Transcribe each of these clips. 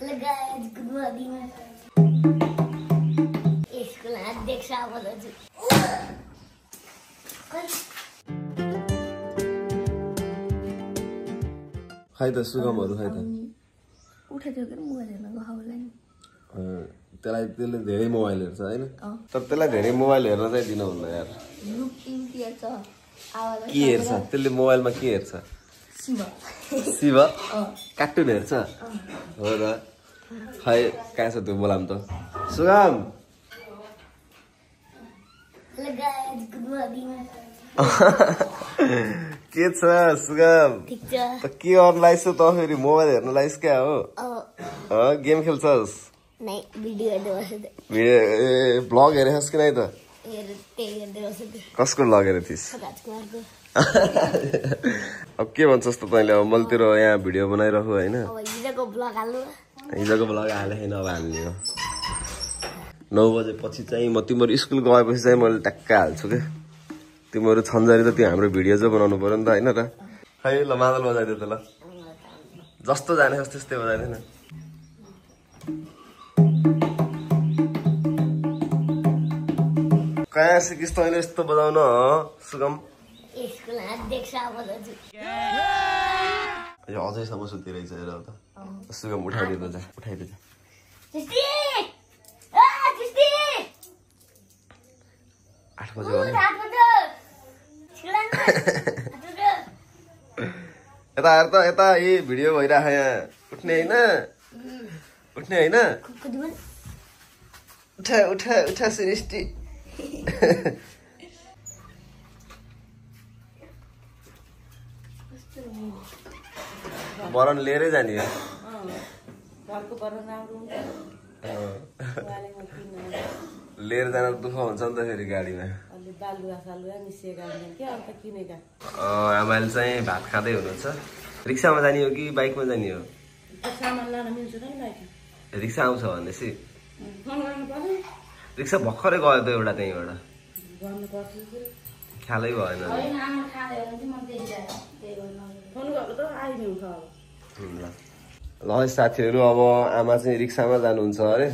Hello guys, good morning. School हात देख्छ अब दाजु। खाइ त सुगमहरु खाइ त। उठेको के मोबाइल हेर्न गएला नि। त्यसले धेरै मोबाइल हेर्छ हैन? तर त्यसलाई धेरै मोबाइल हेर्न चाहिँ दिनु हुन्न यार। ग्रुप टिभी हेर्छ। आवाज के हेर्छ? त्यसले मोबाइलमा के हेर्छ? शिव। शिव? कार्टुन हेर्छ? हो र। खै कहाँ छ त्यो बोलाम त? सुगम। Hello guys, good morning. के छ सुगम? ठीक छ। त के गर्न लाइस त फेरि मोबाइल हेर्न लाइस क्या हो? गेम खेल्छस्? नै भिडियो हेर्दै बसेँ। भिडियो ब्लग हेरेछस् कि नै त? हेर्दै बसेँ। कसको ब्लग हेरे थिइस्? राजकुमारको। अब के भन्छस् त तैँले? अब मैले तेरो यहाँ भिडियो बनाइरहु हैन? अब हिजोको ब्लग हाल्नु। हिजोको ब्लग हाले छैन अब हाल्ने हो। 9 बजे पछि चाहिँ म तिम्रो स्कुल गएपछि चाहिँ मैले ट्याक्क हाल्छु के। तिम्रो छन्जरी त त्यो हाम्रो भिडियो चाहिँ बनाउनु पर्यो नि त हैन र? खै ल मादल बजाइदे त ल। जस्तो जाने जस्तो त्यस्तै बजाइदेन। कहाँ सिकिस् तैँले यस्तो बजाउन सुगम? स्कुल हात देख्छ अब दाजु। यो अझैसम्म सुतिरहेछ हेर त। सुगम उठाइदिनु जा, उठाइदे जा। चिस्टी! 8 बजे हो नि। यता हेर त यता यी भिडियो भइराख यहाँ। उठ्ने हैन? उठ्ने हैन? उठा उठा उठा सृष्टि। बरन लिएरै जाने हो। लिएर जान दुःख हुन्छ नि त फेरि गाडीमा। आमाले चाहिँ भात खाँदै हुनुहुन्छ। रिक्सामा जाने हो कि बाइकमा जाने हो? रिक्सा आउँछ भनेपछि रिक्सा भर्खरै गयो त एउटा त्यहीँबाट। ख्यालै भएन। ल साथीहरू अब आमा चाहिँ रिक्सामा जानुहुन्छ अरे।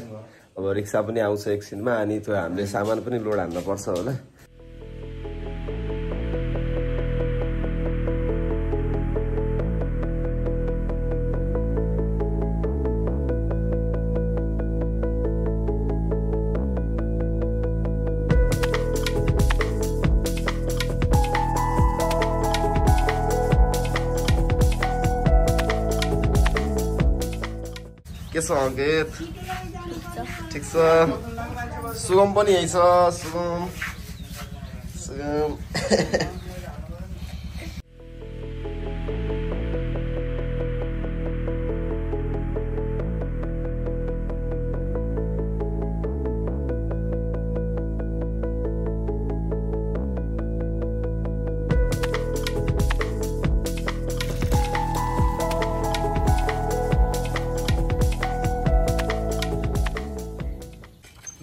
अब रिक्सा पनि आउँछ एकछिनमा अनि त्यो हामीले सामान पनि लोड हान्न पर्छ होला। के छ अङ्कित? ठिक छ। सुगम पनि यही छ। सुगम सुगम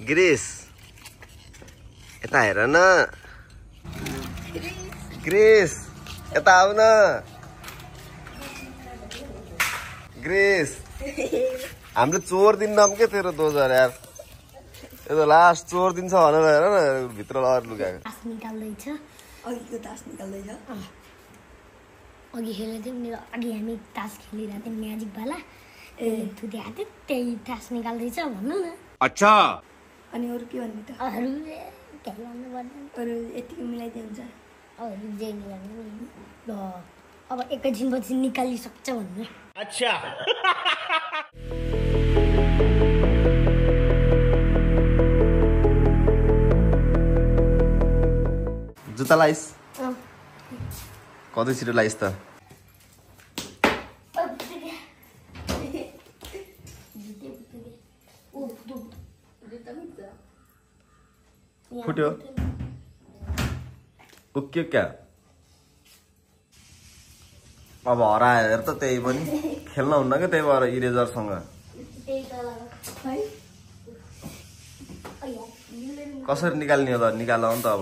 ग्रेस यता हेर न। ग्रेस यता आऊ न। ग्रेस हामीले चोर दिन्नौँ के तेरो दोजर यार। यो त लास्ट चोर दिन्छ भनेर हेर न भित्र लगाएर लुगाएको। तास निकाल्दैछ। अघिको तास निकाल्दैछ। अघि खेल्दै थियौँ नि अघि हामी तास खेलिरहेको थियौँ म्याजिक वाला। थुदिएको थियो त्यही तास निकाल्दैछ भन्नु न। अच्छा अनि अरू के भन्ने त? अरू केही भन्नु पर्दैन। अरू यतिको मिलाइदिए हुन्छ। अरू जे मिलाउनु ल अब एकैछिनपछि निकालिसक्छ भन्नु। अच्छा जुत्ता लाइस? कतै छिटो लाइस त? फुट्यो उक्यो क्या? अब हरायो हेर त त्यही पनि खेल्न हुन्न क्या त्यही भएर इरेजरसँग। कसरी निकाल्ने हो त? निकाल नि त अब।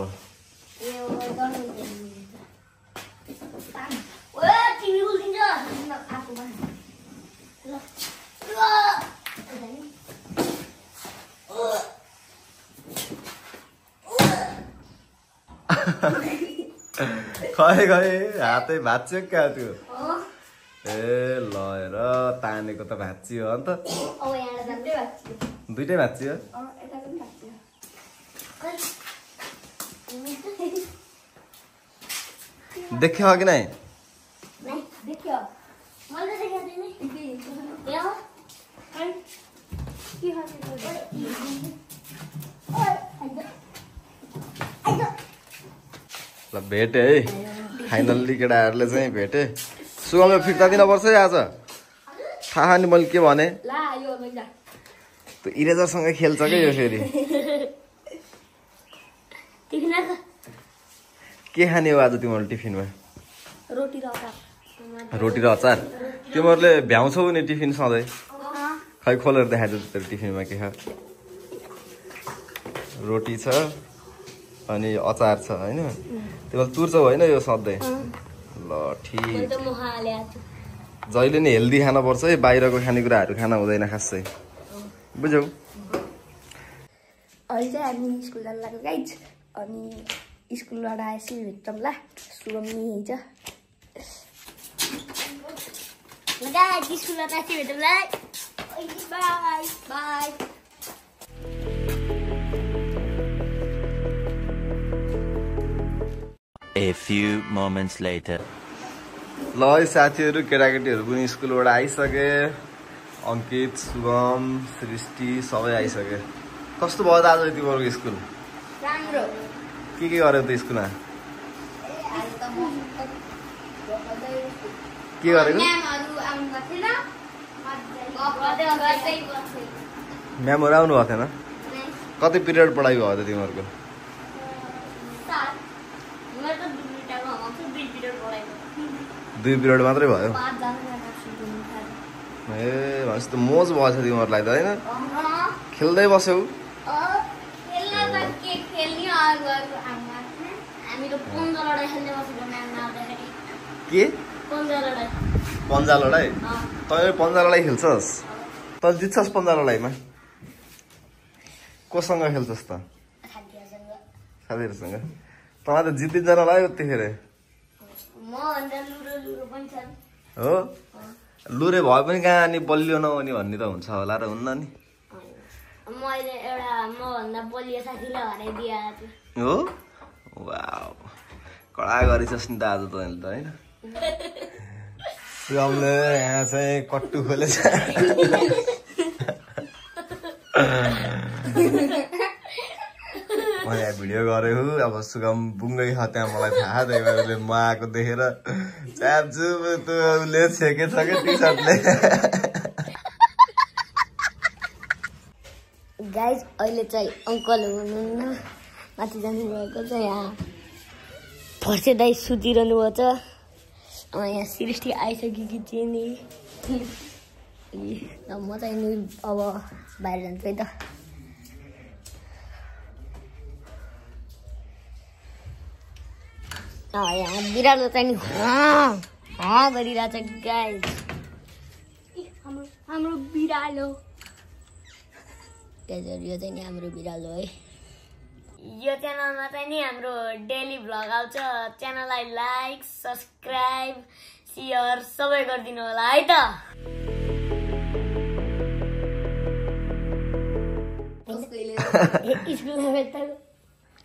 टिभी खै हातै भाँच्यो क्या त्यो ए ल हेर तानेको त भाँचियो अन्त दुइटै भाँचियो देख्यो कि नै ल भेटे है फाइनल्ली केटाहरूले चाहिँ भेटे सुगमले फिर्ता दिनुपर्छ है आज थाहा नि मैले के भने त्यो इरेजरसँग खेल्छ क्या यो फेरि के खाने हो आज तिमीहरू टिफिनमा रोटी र अचार तिमीहरूले भ्याउँछौ नि टिफिन सधैँ खै खोलेर देखाइदियो तेरो टिफिनमा के छ रोटी छ अनि अचार छ होइन तिमीले तुर्छौ होइन यो सधैँ ल ठिक जहिले नि हेल्दी खानुपर्छ है बाहिरको खानेकुराहरू खान हुँदैन खासै बुझ्यौ अहिले चाहिँ हामी स्कुल जानु लाग्यो गाइज अनि स्कुलबाट आएपछि भेट्छौँ ल सुगम नि छ स्कुलबाट आएपछि भेटौँ ल by by A few moments later. ल है साथीहरू केटाकेटीहरू पनि स्कुलबाट आइसके अङ्कित सुगम सृष्टि सबै आइसके कस्तो भयो त आज तिमीहरूको स्कुल राम्रो के गर्यो त स्कुलमा के गरेको म्यामहरू आउनु भएको थिएन कति पिरियड पढाइ भयो त तिमीहरूको 2 पिरियड मात्रै भयो ए भनेपछि त मोज भएछ तिमीहरूलाई त होइन खेल्दै बस्यौ के पन्जा लडाइ तैँले पन्जा लडाइ खेल्छस् तँ जित्छस् पन्जा लडाइमा कोसँग खेल्छस् त साथीहरूसँग तँ त जित्दिन्छ लाग्यो त्यतिखेर हो लुरे भए पनि कहाँ अनि बलियो नहुने भन्ने त हुन्छ होला र हुन्न नि हो वाउ कडा गरिछस् नि त आज तैँले त होइन सुगमले यहाँ चाहिँ कट्टु खोलेछ मैले भिडियो गरेको अब सुगम बुङ्गै छ त्यहाँ मलाई थाहा त्यही भएर म आएको देखेर च्याप्चु उसले छेकेछ क्या टी सर्टले गाइज अहिले चाहिँ अङ्कल हुनुहुन्न माथि जानुभएको छ यहाँ फर्से दाइ सुतिरहनु भएको छ यहाँ सृष्टि आइसकेकी थिएँ नि म चाहिँ नि अब बाहिर जान्छु है त यहाँ बिरालो चाहिँ नि गरिरहेछ गाइज हाम्रो बिरालो त्यसरी यो चाहिँ नि हाम्रो बिरालो है यो च्यानलमा चाहिँ नि हाम्रो डेली भ्लग आउँछ च्यानललाई लाइक सब्सक्राइब सेयर सबै गरिदिनु होला है त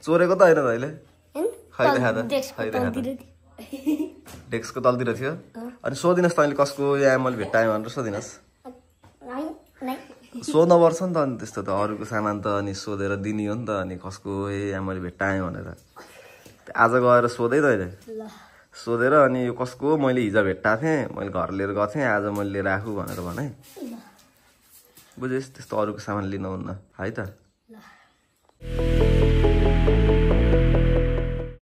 चोरेको त होइन अहिले डेस्कको तलतिर थियो अनि सोधिनुहोस् तैँले कसको यहाँ मैले भेट्टाएँ भनेर सोधिनुहोस् सोध्नुपर्छ नि त अनि त्यस्तो त अरूको सामान त अनि सोधेर दिने हो नि त अनि कसको यहाँ मैले भेट्टाएँ भनेर आज गएर सोधै त अहिले सोधेर अनि यो कसको मैले हिजो भेट्टाएको थिएँ मैले घर लिएर गएको थिएँ आज मैले लिएर आएको भनेर भने बुझेस् त्यस्तो अरूको सामान लिनुहुन्न है त